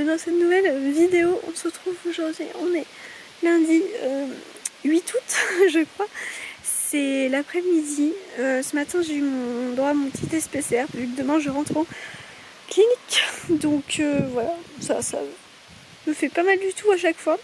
dans cette nouvelle vidéo. On se retrouve aujourd'hui, on est lundi 8 août je crois. C'est l'après-midi. Ce matin j'ai eu mon droit à mon petit test PCR vu que demain je rentre en clinique. Donc voilà, ça me fait pas mal du tout à chaque fois.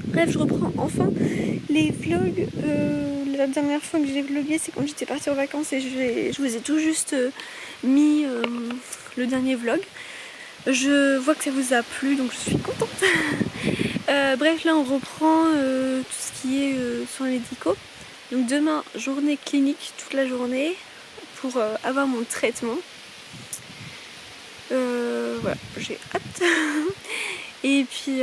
Bref, je reprends enfin les vlogs. La dernière fois que j'ai vlogué, c'est quand j'étais partie en vacances et je vous ai tout juste mis le dernier vlog. Je vois que ça vous a plu, donc je suis contente. Bref, là on reprend tout ce qui est soins médicaux. Donc demain, journée clinique toute la journée pour avoir mon traitement. Voilà, j'ai hâte. Et puis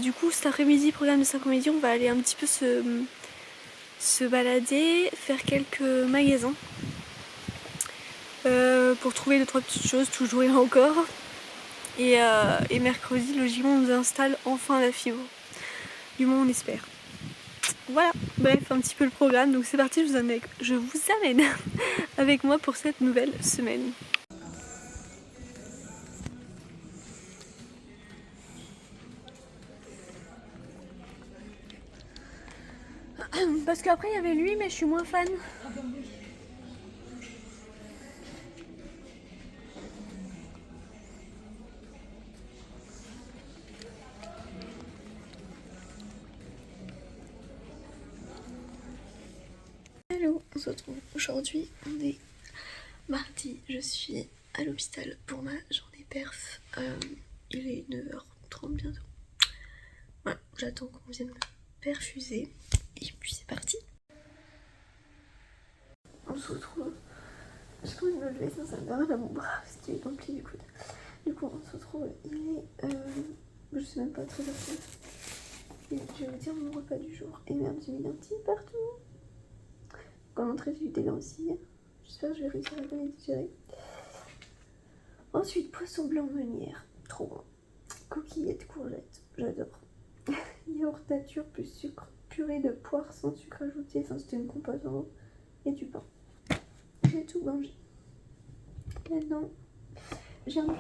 du coup cet après-midi, programme de cet après-midi, on va aller un petit peu se balader, faire quelques magasins pour trouver 2-3 petites choses, toujours et encore. Et mercredi, logiquement, on nous installe enfin la fibre. Du moins, on espère. Voilà, bref, un petit peu le programme. Donc c'est parti, je vous amène avec moi pour cette nouvelle semaine. Parce qu'après il y avait lui, mais je suis moins fan. Hello, on se retrouve aujourd'hui, on est mardi, je suis à l'hôpital pour ma journée perf. Il est 9h30 bientôt. Voilà, j'attends qu'on vienne me perfuser et puis c'est parti. On se retrouve. J'ai pas envie de me lever, sinon ça me fait mal à mon bras parce qu'il est dans le pli du coude. Du coup, on se retrouve, il est, je sais même pas, 13h30. Et je vais vous dire mon repas du jour. Et merde, j'ai mis un petit partout. En entrée, j'ai eu des lentilles. J'espère que je vais réussir à bien les digérer. Ensuite, poisson blanc meunière. Trop bon. Coquillettes, courgettes. J'adore. Yaourt nature plus sucre. Purée de poire sans sucre ajouté. Enfin, c'était une compote en haut. Et du pain. J'ai tout mangé. Maintenant, je viens de...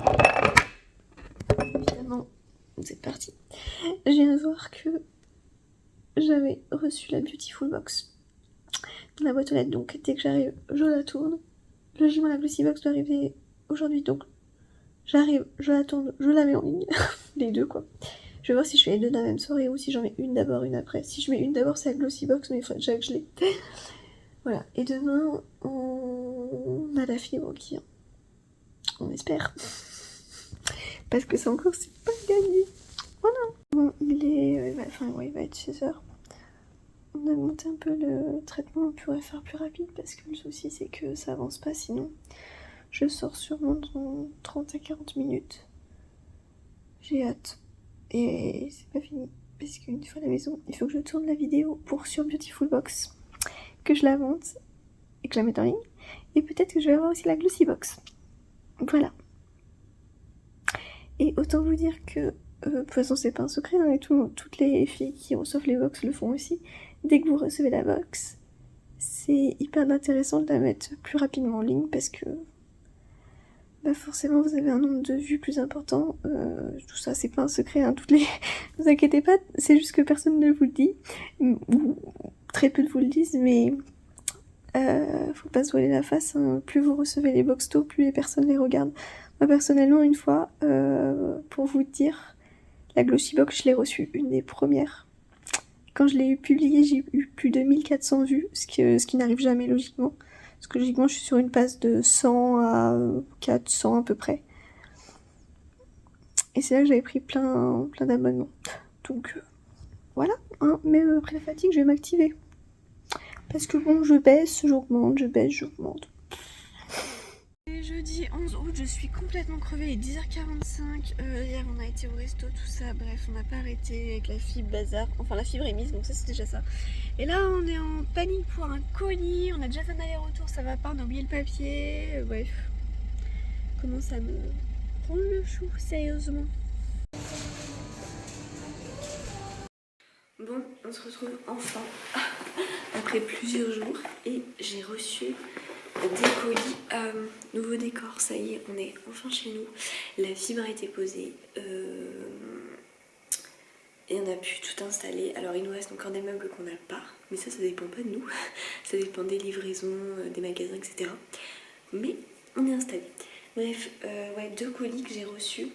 Évidemment, c'est parti. Je viens de voir que j'avais reçu la Beautiful Box dans la boîte aux lettres. Donc, dès que j'arrive, je la tourne. Logiquement, la Glossy Box doit arriver aujourd'hui. Donc, j'arrive, je la tourne, je la mets en ligne. Les deux, quoi. Je vais voir si je fais les deux dans la même soirée ou si j'en mets une d'abord, une après. Si je mets une d'abord, c'est la Glossy Box, mais il faudrait déjà que je l'ai. Voilà. Et demain, on a la fibre qui vient. On espère. Parce que ça encore, c'est pas gagné. Voilà. Bon, il va être 16h. On a monté un peu le traitement, on pourrait faire plus rapide parce que le souci c'est que ça avance pas, sinon je sors sûrement dans 30 à 40 minutes. J'ai hâte. Et c'est pas fini, parce qu'une fois à la maison, il faut que je tourne la vidéo pour sur Beautiful Box, que je la monte et que je la mette en ligne. Et peut-être que je vais avoir aussi la Glossy Box. Voilà. Et autant vous dire que, de toute façon c'est pas un secret, hein, et toutes les filles qui reçoivent les box le font aussi. Dès que vous recevez la box, c'est hyper intéressant de la mettre plus rapidement en ligne parce que bah forcément vous avez un nombre de vues plus important. Tout ça c'est pas un secret, hein, vous inquiétez pas, c'est juste que personne ne vous le dit, ou très peu de vous le disent, mais faut pas se voiler la face, hein. Plus vous recevez les box tôt, plus les personnes les regardent. Moi personnellement, une fois, pour vous dire, la Glossy Box, je l'ai reçue une des premières. Quand je l'ai eu publiée, j'ai eu plus de 1400 vues, ce qui n'arrive jamais logiquement. Parce que logiquement, je suis sur une passe de 100 à 400 à peu près. Et c'est là que j'avais pris plein d'abonnements. Donc voilà, hein. Même après la fatigue, je vais m'activer. Parce que bon, je baisse, j'augmente, je baisse, j'augmente. Jeudi 11 août, je suis complètement crevée, il est 10h45, hier on a été au resto, tout ça, bref, on n'a pas arrêté avec la fibre bazar, enfin la fibre est mise, donc ça c'est déjà ça. Et là on est en panique pour un colis, on a déjà fait un aller-retour, ça va pas, on a oublié le papier, bref, commence à me prendre le chou, sérieusement. Bon, on se retrouve enfin, après plusieurs jours, et j'ai reçu des colis. Nouveau décor, ça y est, on est enfin chez nous. La fibre a été posée. Et on a pu tout installer. Alors il nous reste encore des meubles qu'on n'a pas, mais ça dépend pas de nous. Ça dépend des livraisons, des magasins, etc. Mais on est installé. Bref, ouais, 2 colis que j'ai reçus.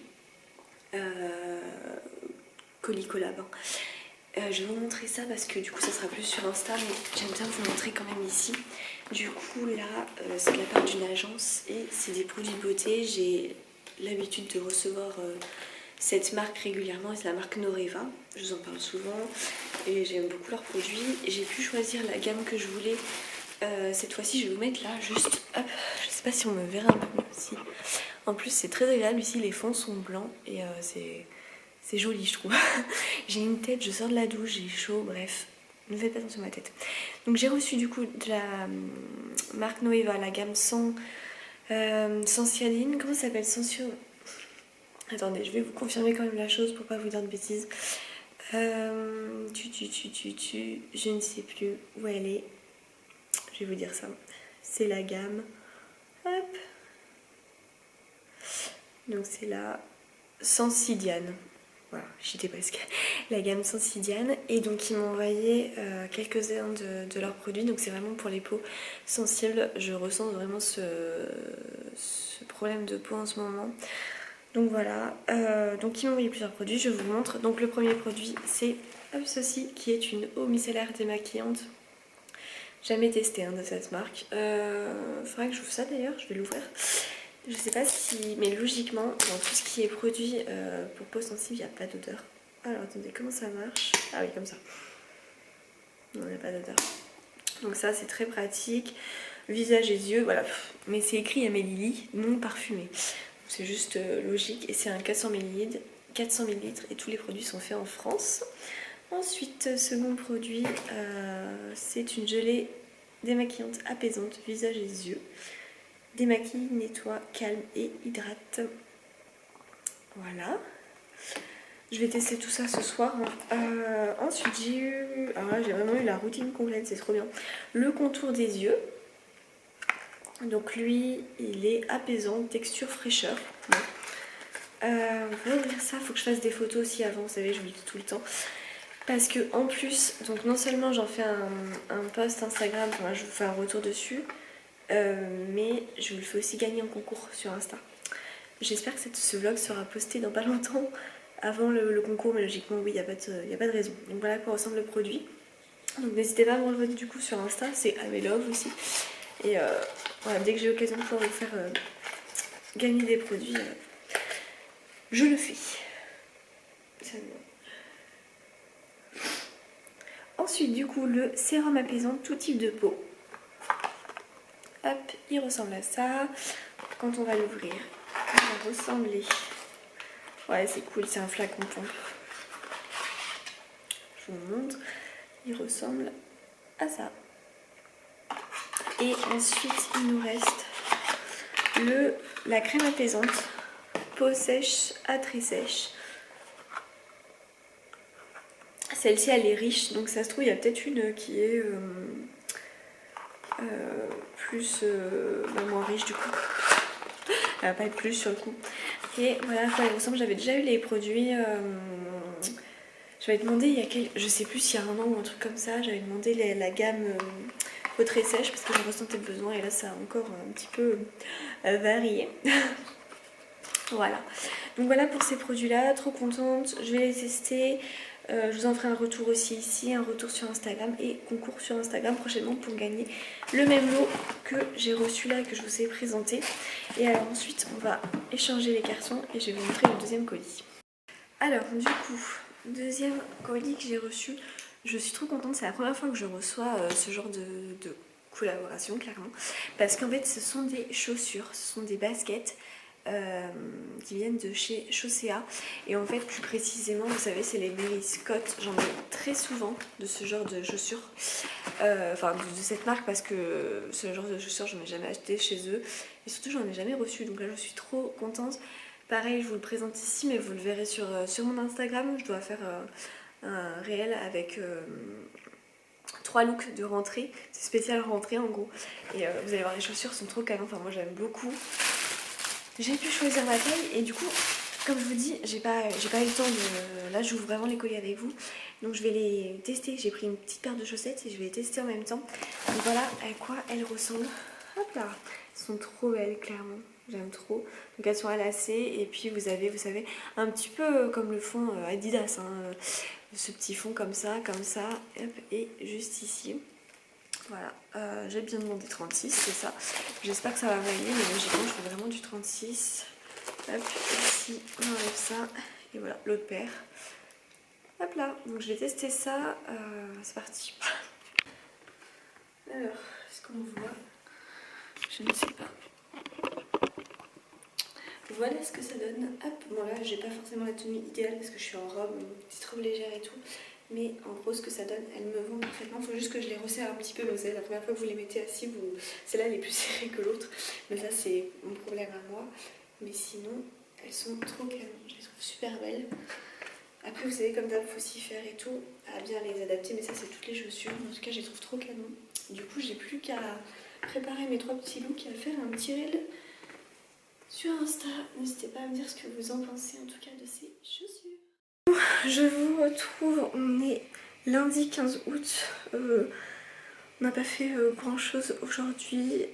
Colis collab. Je vais vous montrer ça parce que du coup ça sera plus sur Insta, mais j'aime bien vous montrer quand même ici. Du coup là, c'est de la part d'une agence et c'est des produits beauté. J'ai l'habitude de recevoir cette marque régulièrement et c'est la marque Noreva. Je vous en parle souvent et j'aime beaucoup leurs produits. J'ai pu choisir la gamme que je voulais. Cette fois-ci, je vais vous mettre là, juste, hop, je sais pas si on me verra un peu mieux aussi. En plus, c'est très agréable ici, les fonds sont blancs et c'est joli, je trouve. J'ai une tête, je sors de la douche, j'ai chaud, bref, ne faites pas attention à ma tête. Donc j'ai reçu du coup de la marque Noeva, la gamme sans cyaline, comment ça s'appelle, Attendez, je vais vous confirmer quand même la chose pour pas vous dire de bêtises. Je ne sais plus où elle est. Je vais vous dire ça. C'est la gamme. Hop. Donc c'est la Sensidiane. Voilà, j'étais presque. La gamme Sensidiane. Et donc ils m'ont envoyé quelques-uns de leurs produits. Donc c'est vraiment pour les peaux sensibles. Je ressens vraiment ce problème de peau en ce moment. Donc voilà, donc ils m'ont envoyé plusieurs produits, je vous montre. Donc le premier produit c'est ceci qui est une eau micellaire démaquillante. Jamais testé de cette marque. Faudrait que je vous ça d'ailleurs, je vais l'ouvrir. Je sais pas si, mais logiquement dans tout ce qui est produit pour peau sensible il n'y a pas d'odeur. Alors attendez, comment ça marche? Ah oui, comme ça. Non, il n'y a pas d'odeur. Donc ça c'est très pratique. Visage et yeux, voilà. Mais c'est écrit Amélie, non parfumé. C'est juste logique et c'est un 400 ml et tous les produits sont faits en France. Ensuite, second produit, c'est une gelée démaquillante apaisante, visage et yeux. Démaquille, nettoie, calme et hydrate. Voilà. Je vais tester tout ça ce soir. Ensuite, j'ai eu... Alors là, j'ai vraiment eu la routine complète, c'est trop bien. Le contour des yeux. Donc lui, il est apaisant, texture fraîcheur. Bon. On va ouvrir ça, il faut que je fasse des photos aussi avant, vous savez, je vous le dis tout le temps. Parce que en plus, donc non seulement j'en fais un post Instagram, enfin, je vous fais un retour dessus, mais je vous le fais aussi gagner en concours sur Insta. J'espère que ce vlog sera posté dans pas longtemps avant le concours, mais logiquement oui, il n'y a pas de raison. Donc voilà à quoi ressemble le produit. Donc n'hésitez pas à me rejoindre du coup sur Insta, c'est Amelove aussi. Et voilà, dès que j'ai l'occasion de pouvoir vous faire gagner des produits, je le fais. Ensuite, du coup, le sérum apaisant tout type de peau. Hop, il ressemble à ça. Quand on va l'ouvrir, il va ressembler. Ouais, c'est cool, c'est un flacon pompe. Je vous montre. Il ressemble à ça. Et ensuite, il nous reste la crème apaisante. Peau sèche à très sèche. Celle-ci, elle est riche, donc ça se trouve, il y a peut-être une qui est plus moins riche du coup. Elle va pas être plus sur le coup. Et voilà à quoi il ressemble. J'avais déjà eu les produits. J'avais demandé il y a je sais plus s'il y a un an ou un truc comme ça. J'avais demandé la gamme peau très sèche parce que j'en ressentais le besoin. Et là, ça a encore un petit peu varié. Voilà. Donc voilà pour ces produits-là. Trop contente. Je vais les tester. Je vous en ferai un retour aussi ici, un retour sur Instagram et concours sur Instagram prochainement pour gagner le même lot que j'ai reçu là et que je vous ai présenté. Et alors ensuite on va échanger les cartons et je vais vous montrer le deuxième colis. Alors du coup, deuxième colis que j'ai reçu, je suis trop contente, c'est la première fois que je reçois ce genre de collaboration clairement. Parce qu'en fait ce sont des chaussures, ce sont des baskets. Qui viennent de chez Chaussea et en fait plus précisément vous savez c'est les Mary Scott, j'en ai très souvent de ce genre de chaussures enfin de cette marque parce que ce genre de chaussures j'en ai jamais acheté chez eux et surtout j'en ai jamais reçu donc là je suis trop contente. Pareil je vous le présente ici mais vous le verrez sur mon Instagram, je dois faire un réel avec 3 looks de rentrée, c'est spécial rentrée en gros. Et vous allez voir, les chaussures sont trop canon, enfin moi j'aime beaucoup. J'ai pu choisir ma taille et du coup, comme je vous dis, j'ai pas eu le temps de... Là j'ouvre vraiment les colis avec vous, donc je vais les tester. J'ai pris une petite paire de chaussettes et je vais les tester en même temps. Donc voilà à quoi elles ressemblent. Hop là, elles sont trop belles clairement, j'aime trop. Donc elles sont à lacets et puis vous avez, vous savez, un petit peu comme le fond Adidas, hein, ce petit fond comme ça, hop, et juste ici. Voilà, j'ai bien demandé 36, c'est ça. J'espère que ça va m'aller, mais logiquement je fais vraiment du 36. Hop, ici on enlève ça, et voilà l'autre paire. Hop là, donc je vais tester ça, c'est parti. Alors, est-ce qu'on voit? Je ne sais pas. Voilà ce que ça donne. Hop, bon là j'ai pas forcément la tenue idéale parce que je suis en robe, une petite robe légère et tout. Mais en gros ce que ça donne, elles me vont parfaitement. Il faut juste que je les resserre un petit peu. Vous savez, la première fois que vous les mettez assis, celle-là elle est plus serrée que l'autre. Mais ça c'est mon problème à moi. Mais sinon, elles sont trop canon. Je les trouve super belles. Après vous savez, comme d'hab, il faut s'y faire et tout, à bien les adapter. Mais ça c'est toutes les chaussures. En tout cas je les trouve trop canon. Du coup j'ai plus qu'à préparer mes 3 petits looks et à faire un petit reel sur Insta. N'hésitez pas à me dire ce que vous en pensez en tout cas de ces chaussures. Je vous retrouve, on est lundi 15 août, on n'a pas fait grand chose aujourd'hui,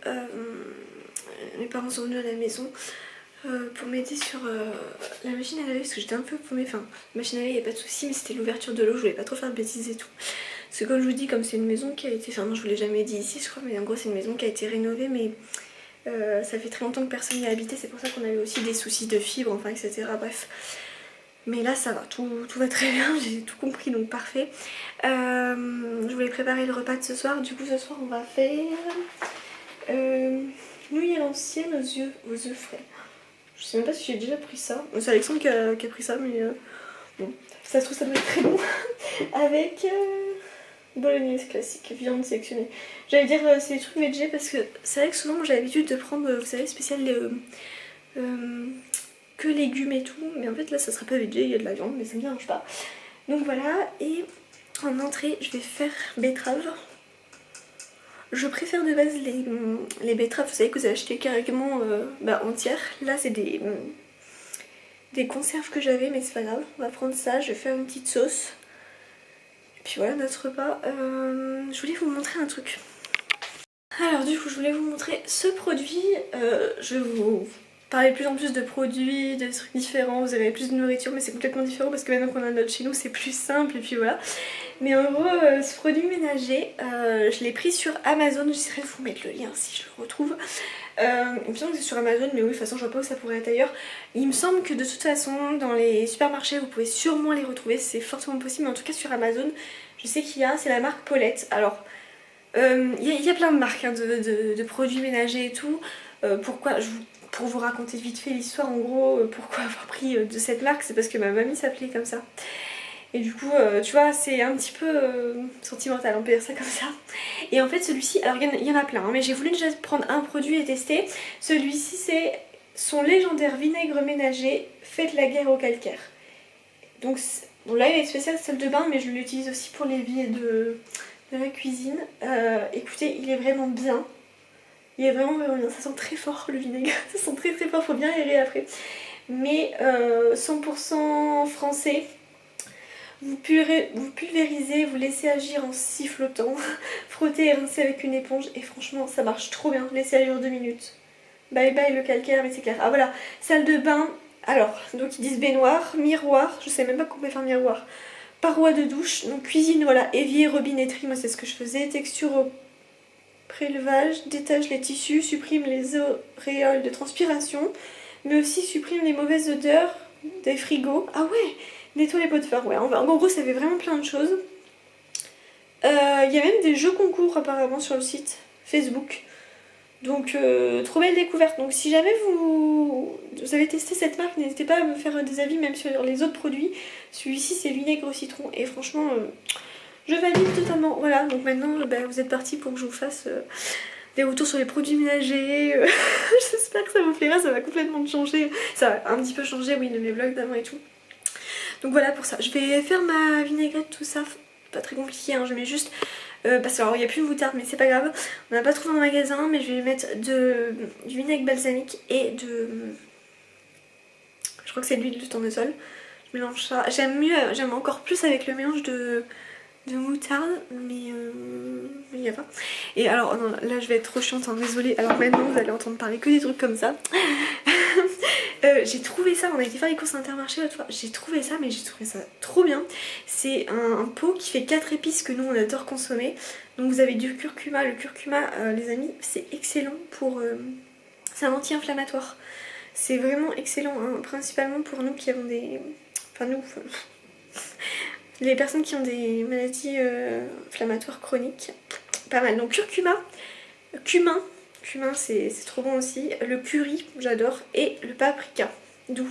mes parents sont venus à la maison pour m'aider sur la machine à laver parce que j'étais un peu paumée, enfin la machine à laver il n'y a pas de souci mais c'était l'ouverture de l'eau, je voulais pas trop faire de bêtises et tout. Parce que comme je vous dis, comme c'est une maison qui a été, enfin non je vous l'ai jamais dit ici je crois, mais en gros c'est une maison qui a été rénovée mais ça fait très longtemps que personne n'y a habité, c'est pour ça qu'on avait aussi des soucis de fibres, enfin etc. Bref. Mais là ça va, tout va très bien, j'ai tout compris donc parfait. Je voulais préparer le repas de ce soir, du coup ce soir on va faire nouilles à l'ancienne aux œufs frais. Je sais même pas si j'ai déjà pris ça, c'est Alexandre qui a pris ça mais bon, ça se trouve ça doit être très bon. Avec bolognaise classique, viande sélectionnée. J'allais dire c'est des trucs végé parce que c'est vrai que souvent j'ai l'habitude de prendre, vous savez, spécial que légumes et tout, mais en fait là ça sera pas végé, il y a de la viande mais ça me dérange pas. Donc voilà, et en entrée je vais faire betterave. Je préfère de base les betteraves, vous savez, que vous achetez carrément entières. Là c'est des conserves que j'avais mais c'est pas grave, on va prendre ça, je vais faire une petite sauce. Et puis voilà notre repas. Je voulais vous montrer un truc. Alors du coup je voulais vous montrer ce produit, je vais vous parler de plus en plus de produits, de trucs différents, vous avez plus de nourriture mais c'est complètement différent parce que maintenant qu'on a notre chez nous c'est plus simple et puis voilà. Mais en gros ce produit ménager, je l'ai pris sur Amazon, j'essaierai de vous mettre le lien si je le retrouve. Il me semble que c'est sur Amazon mais oui de toute façon je vois pas où ça pourrait être ailleurs. Il me semble que de toute façon dans les supermarchés vous pouvez sûrement les retrouver, c'est fortement possible, mais en tout cas sur Amazon je sais qu'il y a, c'est la marque Paulette. Alors y a plein de marques hein, de produits ménagers et tout. Pour vous raconter vite fait l'histoire, en gros, pourquoi avoir pris de cette marque, c'est parce que ma mamie s'appelait comme ça. Et du coup, tu vois, c'est un petit peu sentimental, on peut dire ça comme ça. Et en fait, celui-ci, alors il y en a plein, hein, mais j'ai voulu déjà prendre un produit et tester. Celui-ci, c'est son légendaire vinaigre ménager, faites la guerre au calcaire. Donc, bon, là, il est spécial salle de bain, mais je l'utilise aussi pour les billets de la cuisine. Écoutez, il est vraiment bien. Il est vraiment bien, ça sent très fort le vinaigre, ça sent très très fort, faut bien errer après. Mais 100% français, vous pulvérisez, vous laissez agir en sifflotant, frottez et rincez avec une éponge et franchement ça marche trop bien, laissez agir 2 minutes. Bye bye le calcaire, mais c'est clair. Ah voilà, salle de bain, alors, donc ils disent baignoire, miroir, je sais même pas qu'on peut faire miroir. Paroi de douche, donc cuisine, voilà, évier, robinetterie, moi c'est ce que je faisais, texture au prélevage, détache les tissus, supprime les auréoles de transpiration, mais aussi supprime les mauvaises odeurs des frigos. Ah ouais, nettoie les pots de fer, ouais, en gros ça fait vraiment plein de choses. Il y a même des jeux concours apparemment sur le site Facebook. Donc trop belle découverte. Donc si jamais vous avez testé cette marque, n'hésitez pas à me faire des avis même sur les autres produits. Celui-ci c'est vinaigre au citron et franchement je valide totalement. Voilà, donc maintenant vous êtes partis pour que je vous fasse des retours sur les produits ménagers. J'espère que ça vous plaira, ça va complètement changer. Ça va un petit peu changer, oui, de mes vlogs d'avant et tout. Donc voilà pour ça. Je vais faire ma vinaigrette, tout ça. Pas très compliqué, hein. Je mets juste parce qu'il n'y a plus de moutarde mais c'est pas grave. On n'a pas trouvé en magasin mais je vais mettre du vinaigre balsamique et je crois que c'est de l'huile de tournesol. Je mélange ça. J'aime encore plus avec le mélange de moutarde mais il n'y a pas. Et alors non, là je vais être trop chiante, hein, désolée. Alors maintenant vous allez entendre parler que des trucs comme ça. J'ai trouvé ça, on a été faire les courses Intermarché l'autre fois, j'ai trouvé ça mais j'ai trouvé ça trop bien. C'est un pot qui fait 4 épices que nous on adore consommer. Donc vous avez du curcuma, le curcuma les amis c'est excellent pour... c'est un anti-inflammatoire. C'est vraiment excellent, hein, principalement pour nous qui avons des... Enfin nous... les personnes qui ont des maladies inflammatoires chroniques. Pas mal. Donc curcuma, cumin c'est trop bon aussi. Le curry, j'adore. Et le paprika, doux.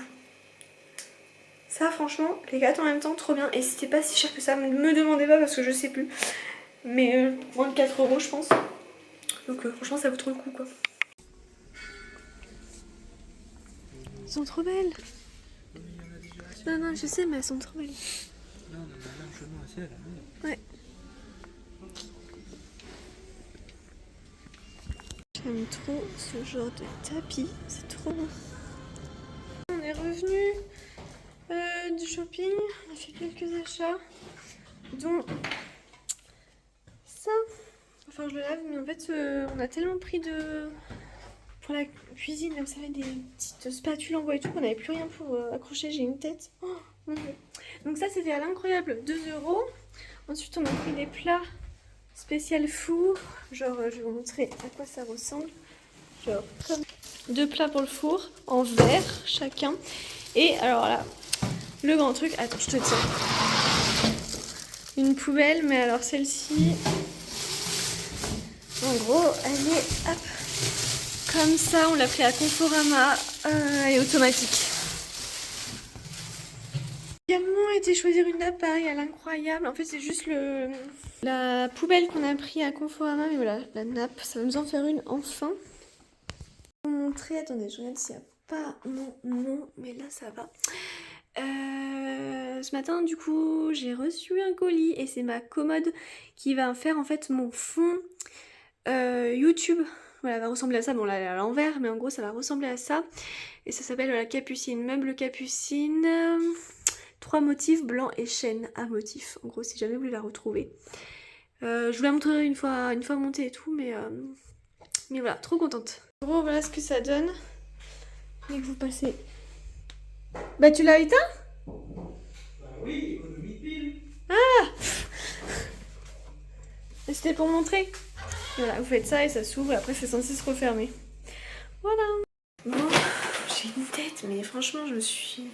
Ça franchement, les 4 en même temps, trop bien. Et c'était pas si cher que ça, me demandez pas parce que je sais plus. Mais moins de 4 € je pense. Donc franchement ça vaut trop le coup quoi. Elles sont trop belles. Non non je sais mais elles sont trop belles. Non, on en a largement assez à la maison. Ouais. J'aime trop ce genre de tapis, c'est trop bon. On est revenu du shopping, on a fait quelques achats, dont ça. Enfin je le lave, mais en fait on a tellement pris pour la cuisine, vous savez, des petites spatules en bois et tout, qu'on n'avait plus rien pour accrocher, j'ai une tête. Oh, mon Dieu. Donc ça c'était à l'incroyable 2 €. Ensuite on a pris des plats spécial four, genre je vais vous montrer à quoi ça ressemble. Genre comme 2 plats pour le four en verre chacun. Et alors là, le grand truc, attends je te tiens. Une poubelle, mais alors celle-ci, en gros elle est hop, comme ça, on l'a pris à Conforama, elle est automatique. J'ai également été choisir une nappe pareil à l'incroyable. En fait c'est juste la poubelle qu'on a pris à Conforama, mais voilà, la nappe, ça va nous en faire une enfin. Je vais vous montrer, attendez, je regarde s'il n'y a pas mon nom, mais là ça va. Ce matin du coup j'ai reçu un colis et c'est ma commode qui va faire en fait mon fond YouTube. Voilà, elle va ressembler à ça, bon là elle est à l'envers mais en gros ça va ressembler à ça. Et ça s'appelle voilà, Capucine, meuble Capucine, 3 motifs blancs et chaîne à motifs. En gros si jamais vous voulez la retrouver. Je vous la montrerai une fois montée et tout mais voilà, trop contente. En gros voilà ce que ça donne dès que vous passez. Bah tu l'as éteint ? Bah oui, économie de pile. Ah. C'était pour montrer. Voilà, vous faites ça et ça s'ouvre et après c'est censé se refermer. Voilà. Bon, j'ai une tête, mais franchement je me suis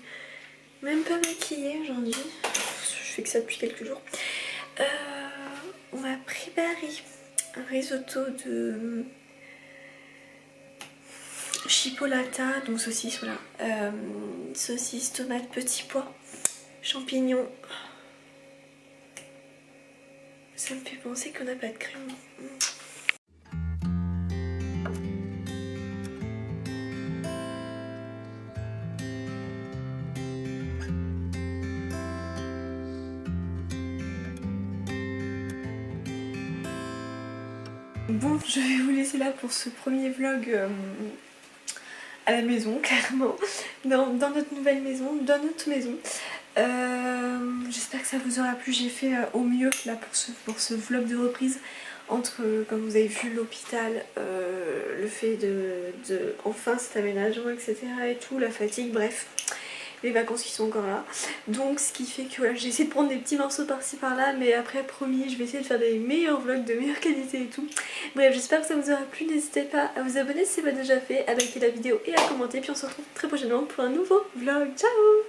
même pas maquillée aujourd'hui. Je fais que ça depuis quelques jours. On va préparer un risotto de chipolata, donc saucisse, voilà. Saucisse, tomate, petits pois, champignons. Ça me fait penser qu'on n'a pas de crème. Bon, je vais vous laisser là pour ce premier vlog à la maison, clairement, dans notre nouvelle maison, dans notre maison. J'espère que ça vous aura plu, j'ai fait au mieux là pour ce vlog de reprise entre, comme vous avez vu, l'hôpital, le fait de enfin cet aménagement, etc. et tout, la fatigue, bref. Les vacances qui sont encore là. Donc ce qui fait que voilà, j'ai essayé de prendre des petits morceaux par-ci par-là, mais après promis je vais essayer de faire des meilleurs vlogs de meilleure qualité et tout. Bref, j'espère que ça vous aura plu, n'hésitez pas à vous abonner si ce n'est pas déjà fait, à liker la vidéo et à commenter, puis on se retrouve très prochainement pour un nouveau vlog. Ciao!